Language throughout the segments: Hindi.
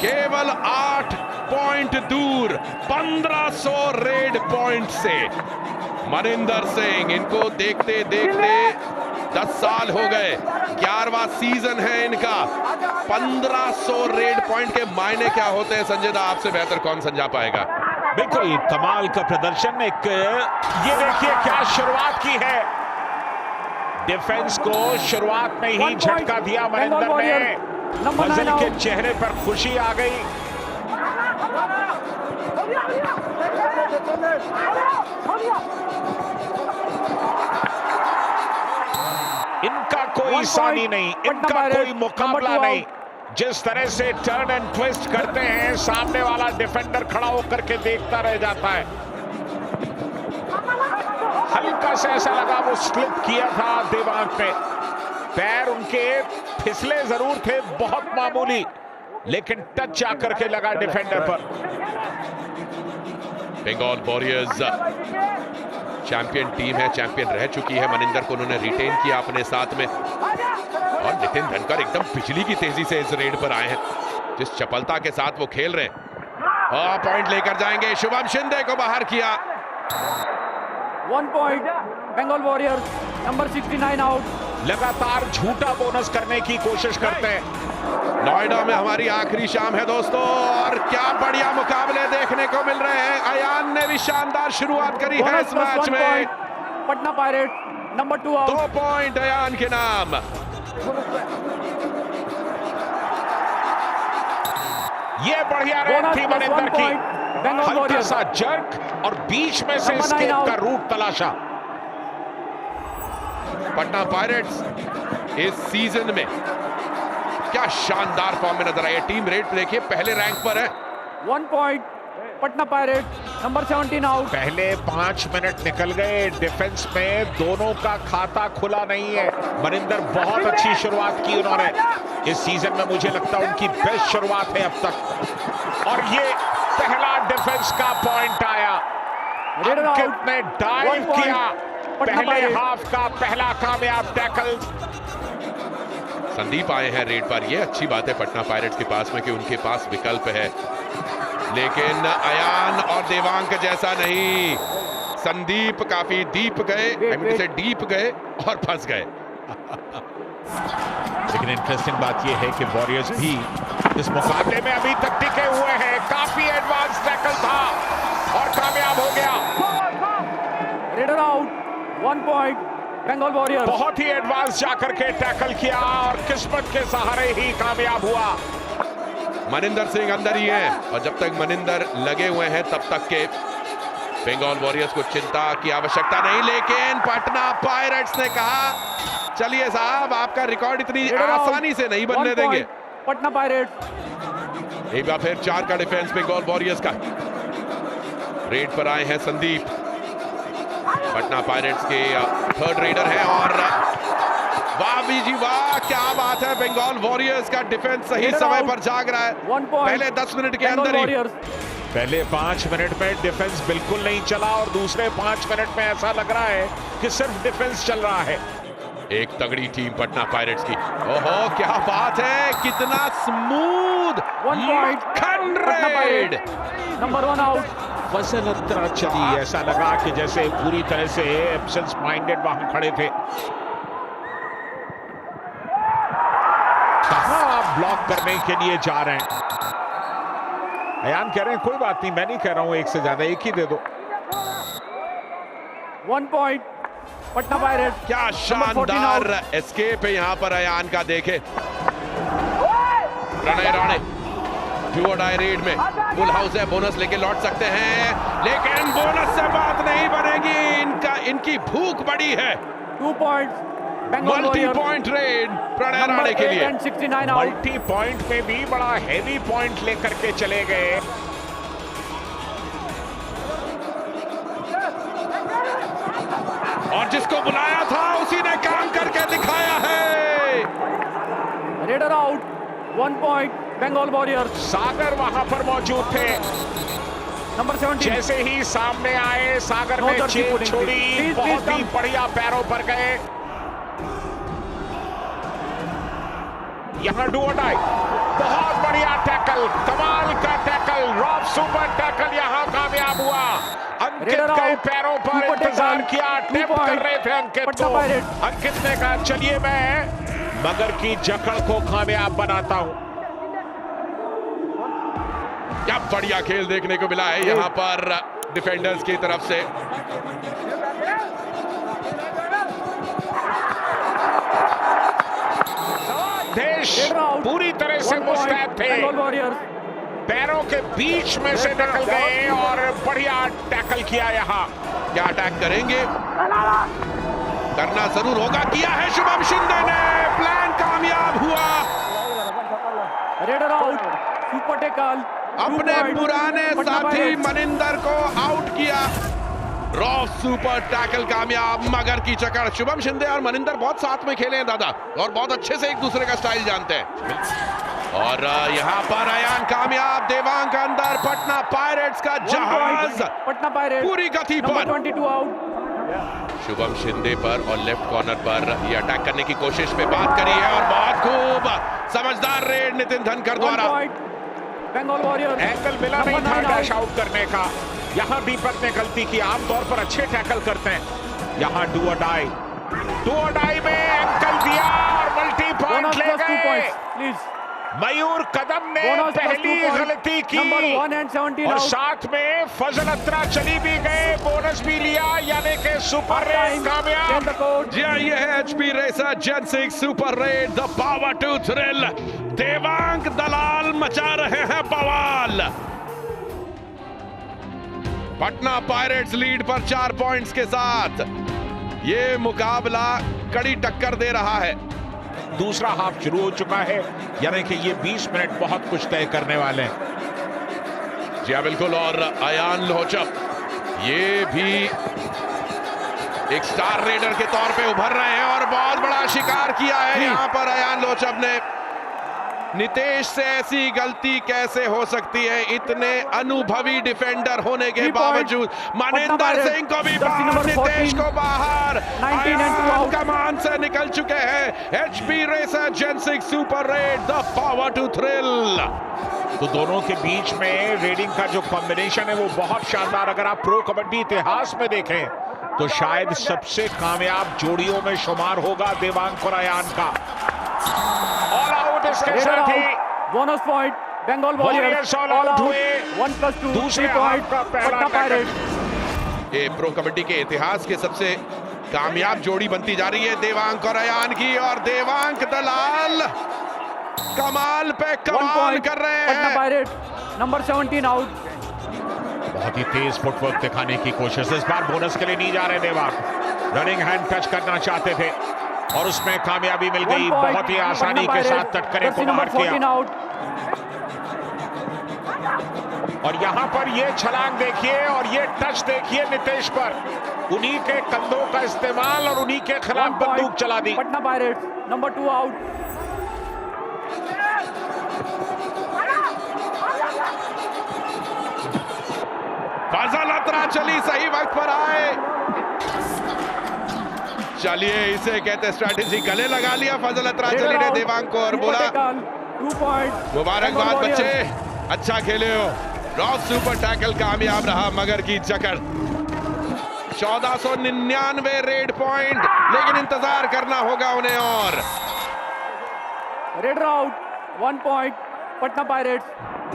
केवल 8 पॉइंट दूर 1500 रेड पॉइंट से मनिंदर सिंह। इनको देखते देखते 10 साल हो गए, 11वां सीजन है इनका। 1500 रेड पॉइंट के मायने क्या होते हैं संजय दा, आपसे बेहतर कौन समझा पाएगा। बिल्कुल कमाल का प्रदर्शन। एक ये देखिए क्या शुरुआत की है, डिफेंस को शुरुआत में ही झटका दिया मनिंदर ने। फजल के चेहरे पर खुशी आ गई। इनका कोई सानी नहीं, इनका कोई मुकाबला नहीं। जिस तरह से टर्न एंड ट्विस्ट करते हैं, सामने वाला डिफेंडर खड़ा होकर के देखता रह जाता है। हल्का से ऐसा लगा वो स्लिप किया था देवांग पे, पैर उनके फिसले जरूर थे, बहुत मामूली, लेकिन टच आकर के लगा डिफेंडर पर। बंगाल वॉरियर्स चैंपियन टीम है, चैंपियन रह चुकी है। मनिंदर को उन्होंने रिटेन किया अपने साथ में, और नितिन धनकर एकदम बिजली की तेजी से इस रेड पर आए हैं। जिस चपलता के साथ वो खेल रहे हैं, पॉइंट लेकर जाएंगे। शुभम शिंदे को बाहर किया। 1 point Bengal Warriors, number 69 out. लगातार झूठा बोनस करने की कोशिश करते हैं। नोएडा में हमारी आखिरी शाम है दोस्तों, और क्या बढ़िया मुकाबले देखने को मिल रहे हैं। अयान ने भी शानदार शुरुआत करी है इस मैच में। Patna pirate number 2 out. 2 point Ayan के नाम। ये बढ़िया रेड थी मनिंदर की, हल्का सा जर्क और बीच में से स्केप का रूट तलाशा। पटना पायरेट्स इस सीजन में क्या शानदार फॉर्म में नजर आई है। टीम रेट देखिए पहले रैंक पर है। 1 point Patna pirate, number 17 out. पहले 5 मिनट निकल गए, डिफेंस में दोनों का खाता खुला नहीं है। मनिंदर बहुत अच्छी शुरुआत की उन्होंने इस सीजन में, मुझे लगता है उनकी बेस्ट शुरुआत है अब तक। और ये पहला डिफेंस का पॉइंट आया, अंकित ने डाइव किया, पहले हाफ का पहला कामयाब टैकल। संदीप आए हैं रेड पर, ये अच्छी बात है पटना पायरेट्स के पास में कि उनके पास विकल्प है, लेकिन अयान और देवांग जैसा नहीं। संदीप काफी डीप गए और फंस गए। लेकिन इंटरेस्टिंग बात यह है कि वॉरियर्स भी इस मुकाबले में अभी तक टिके हुए हैं। काफी एडवांस टैकल था और कामयाब हो गया। Raider out, 1 point Bengal Warriors. बहुत ही एडवांस जाकर के टैकल किया और किस्मत के सहारे ही कामयाब हुआ। मनिंदर सिंह अंदर ही है, और जब तक मनिंदर लगे हुए हैं तब तक के बंगाल वॉरियर्स को चिंता की आवश्यकता नहीं। लेकिन पटना पायरेट्स ने कहा चलिए साहब, आपका रिकॉर्ड इतनी आसानी से नहीं बनने देंगे। पटना पायरेट्स एक बार फिर 4 का डिफेंस बंगाल वॉरियर्स का। रेड पर आए हैं संदीप, पटना पायरेट्स के 3rd रेडर हैं, और वाह भी जी वाह, क्या बात है। बंगाल वॉरियर्स का डिफेंस सही समय पर जाग रहा है। पहले 10 मिनट के अंदर ही, पहले 5 मिनट में डिफेंस बिल्कुल नहीं चला, और दूसरे 5 मिनट में ऐसा लग रहा है कि सिर्फ डिफेंस चल रहा है। एक तगड़ी टीम पटना पायरेट्स की। ओहो क्या बात है, कितना स्मूथ मक्खन रेड। Number 1 out. फसल अंतरा चली, ऐसा लगा कि जैसे पूरी तरह से एब्सेंस माइंडेड वहां खड़े थे। कहां आप ब्लॉक करने के लिए जा रहे हैं? अयान कह रहे हैं कोई बात नहीं, मैं नहीं कह रहा हूं एक से ज्यादा, एक ही दे दो। 1 पॉइंट पटना पायरेट्स। क्या शानदार एस्केप है यहां पर अयान का, देखे प्रणय राणे डू और डाई रेड में। फुल हाउस है, बोनस लेके लौट सकते हैं, लेकिन बोनस से बात नहीं बनेगी। इनकी भूख बड़ी है। 2 points multi point raid Pranay Rane के लिए। 69 आउट। मल्टी पॉइंट में भी बड़ा हेवी पॉइंट लेकर के चले गए। और जिसको बुलाया था उसी ने काम करके दिखाया है। Raider out, 1 point Bengal Warriors. Sagar वहां पर मौजूद थे, नंबर 17। जैसे ही सामने आए सागर ने चेप छोड़ी, बहुत ही बढ़िया पैरों पर गए। यहाँ डू और डाई, बहुत बढ़िया टैकल। टैकल, कमाल का टैकल, रॉफ सुपर टैकल यहां कामयाब हुआ। अंकित के पैरों पर इंतजार किया, अटेम्प्ट कर रहे थे अंकित को। अंकित ने कहा चलिए मैं मगर की जकड़ को कामयाब बनाता हूं। क्या बढ़िया खेल देखने को मिला है यहां पर डिफेंडर्स की तरफ से। देश पूरी तरह से मुस्तैद थे, पैरों के बीच में से निकल गए और बढ़िया टैकल किया। यहां क्या अटैक करेंगे, करना जरूर होगा, किया है शुभम शिंदे ने, प्लान कामयाब हुआ। रेडर आउट, सुपर टैकल, अपने पुराने साथी मनिंदर को आउट किया। रॉफ सुपर टैकल कामयाब, मगर की चकड़। शुभम शिंदे और मनिंदर बहुत साथ में खेले हैं दादा, और बहुत अच्छे से एक दूसरे का स्टाइल जानते हैं। और यहाँ पर अयान कामयाब, देवांग अंदर, पटना पायरेट्स का जहाज पटना पायरेट्स पूरी गति पर। 22 आउट। शुभम शिंदे पर और लेफ्ट कॉर्नर पर ये अटैक करने की कोशिश पे बात करी है, और बहुत खूब समझदार रेड नितिन धनकर द्वारा। बंगाल वॉरियर्स एंगल मिला नहीं था डैश आउट करने का। यहां दीपक ने गलती की, आमतौर पर अच्छे टैकल करते हैं। यहां डू और डाई में एंगल दिया और मल्टी पॉइंट ले गए। मयूर कदम ने पहली गलती की और साथ में फजल अत्रा चली भी गए, बोनस भी लिया, यानी कि सुपर रेड कामयाब। जी हाँ, ये है HP racer gen 6 super raid, the power to thrill. Devank Dalal मचा रहे हैं बवाल। पटना पायरेट्स लीड पर 4 पॉइंट्स के साथ। ये मुकाबला कड़ी टक्कर दे रहा है। दूसरा हाफ शुरू हो चुका है, यानी कि ये 20 मिनट बहुत कुछ तय करने वाले हैं। जी बिल्कुल, और अयान लोचप ये भी एक स्टार रेडर के तौर पे उभर रहे हैं, और बहुत बड़ा शिकार किया है यहां पर अयान लोचप ने। नितेश से ऐसी गलती कैसे हो सकती है, इतने अनुभवी डिफेंडर होने के बावजूद। मनिंदर सिंह को भी बाहर, नितेश को बाहर, कमान से निकल चुके हैं। HP racer gen 6 super raid, the power to thrill. तो दोनों के बीच में रेडिंग का जो कॉम्बिनेशन है वो बहुत शानदार। अगर आप प्रो कबड्डी इतिहास में देखें तो शायद सबसे कामयाब जोड़ियों में शुमार होगा देवांग और अयान का। ऑल आउट इसके साथ ही bonus point Bengal Warriors all out हुए। 1+2 दूसरे पॉइंट का पहला पटना पायरेट्स। ये प्रो कबड्डी के इतिहास के सबसे कामयाब जोड़ी बनती जा रही है देवांग और अयान की, और देवांग दलाल कमाल पे कमाल कर रहे हैं। Patna Pirates number 17 out. बहुत ही तेज फुटवर्क दिखाने की कोशिश, इस बार बोनस के लिए नहीं जा रहे देवांग। रनिंग हैंड टच करना चाहते थे और उसमें कामयाबी मिल गई। बहुत ही आसानी के साथ तटकरे को बाहर किया। और यहां पर ये छलांग देखिए और ये टच देखिए नितेश पर। उन्हीं के कंधों का इस्तेमाल और उन्हीं के खिलाफ बंदूक चला दी। Patna Pirates number 2 out. Fazel Atrachali, सही वक्त पर आए। चलिए, इसे कहते स्ट्रैटेजी, गले लगा लिया फजल अत्रा चली ने देवांग को और बोला 2 पॉइंट। मुबारकबाद बच्चे, अच्छा खेले हो। रॉफ सुपर टैकल कामयाब रहा, मगर की जकड़। 1499 रेड पॉइंट, लेकिन इंतजार करना होगा उन्हें। और raid out 1 point Patna Pirates.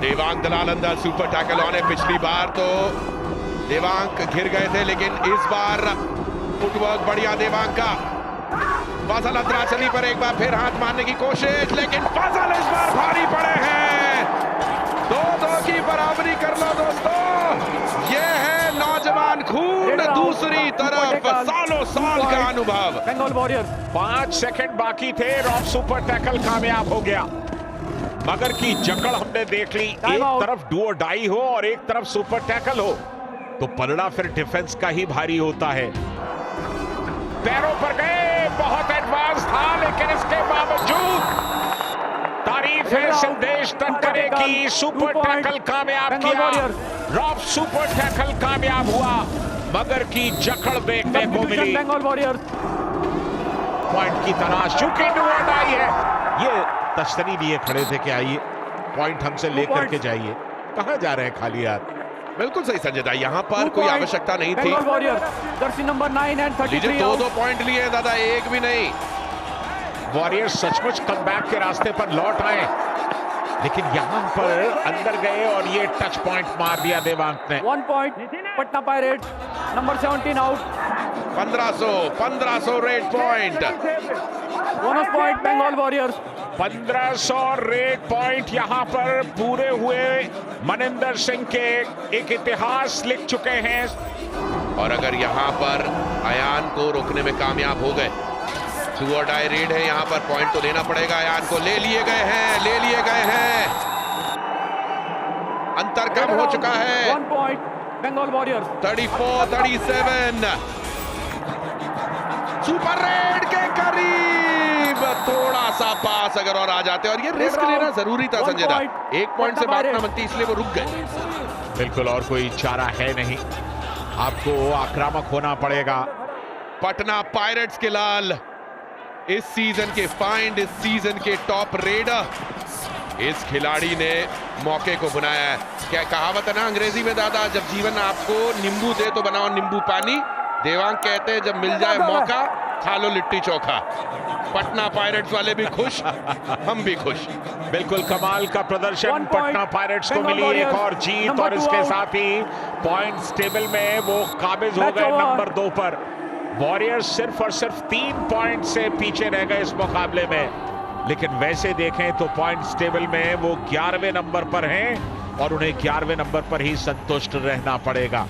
Devank Dalal अंदर, सुपर टैकल ऑन है। पिछली बार तो देवांग घिर गए थे, लेकिन इस बार फुटवर्क बढ़िया देवांग का। फजल अत्रा चली पर एक बार फिर हाथ मारने की कोशिश, लेकिन फजल इस बार भारी पड़े हैं। 2-2 की बराबरी कर लो दोस्तों। ये है नौजवान खून, दूसरी तरफ सालों साल का अनुभव। बंगाल वॉरियर्स 5 सेकंड बाकी थे, रॉफ सुपर टैकल कामयाब हो गया। मगर की जकड़ हमने देख ली। एक तरफ डू और डाई हो और एक तरफ सुपर टैकल हो, तो पलड़ा फिर डिफेंस का ही भारी होता है। पैरों पर गए, बहुत एडवांस था, लेकिन इसके बावजूद तारीफ है संदेश तनकरे की। सुपर टैकल कामयाब किया, रॉफ सुपर टैकल कामयाब हुआ, मगर की जकड़ देखने को मिली। बंगाल वॉरियर्स पॉइंट की तलाश, चूंकि डू और डाई है। ये तश्तरी लिए खड़े थे कि आइए पॉइंट हमसे लेकर के जाइए, कहां जा रहे हैं खाली हाथ। बिल्कुल सही संजय दा, यहाँ पर कोई आवश्यकता नहीं थी। Bengal Warriors jersey number 9 and 33 दो पॉइंट लिए हैं दादा, एक भी नहीं। वॉरियर्स सचमुच कमबैक के रास्ते पर लौट आए, लेकिन यहां पर अंदर गए और ये टच पॉइंट मार दिया देवांग ने। 1 point Patna Pirates number 17 out. 1500 raid point. Bonus point Bengal Warriors. 1500 raid point यहां पर पूरे हुए। मनिंदर सिंह के एक इतिहास लिख चुके हैं। और अगर यहां पर अयान को रोकने में कामयाब हो गए, डू और डाई रेड है यहां पर, पॉइंट तो लेना पड़ेगा अयान को। ले लिए गए हैं। अंतर कम हो चुका है। 1 point Bengal Warriors. 34-37। Super raid के करीब, थोड़ा सा पास अगर और आ जाते, और ये रिस्क लेना जरूरी था संजय दा। 1 पॉइंट से बात ना बनती, इसलिए वो रुक गए। बिल्कुल, और कोई चारा है नहीं, आपको आक्रामक होना पड़ेगा। पटना पायरेट्स के लाल इस सीजन के फाइंड, इस सीजन के टॉप रेडर, इस खिलाड़ी ने मौके को बनाया है। क्या कहावत है ना अंग्रेजी में दादा, जब जीवन आपको नींबू दे तो बनाओ नींबू पानी। देवांग कहते हैं जब मिल जाए मौका खा लो लिट्टी चोखा। पटना पायरेट्स वाले भी खुश, हम भी खुश। बिल्कुल कमाल का प्रदर्शन पटना पायरेट्स को मिली, एक और जीत, और इसके साथ ही पॉइंट्स टेबल में वो काबिज हो गए नंबर 2 पर। वॉरियर्स सिर्फ और सिर्फ 3 पॉइंट से पीछे रह गए इस मुकाबले में, लेकिन वैसे देखें तो पॉइंट्स टेबल में वो 11वें नंबर पर हैं और उन्हें 11वें नंबर पर ही संतुष्ट रहना पड़ेगा।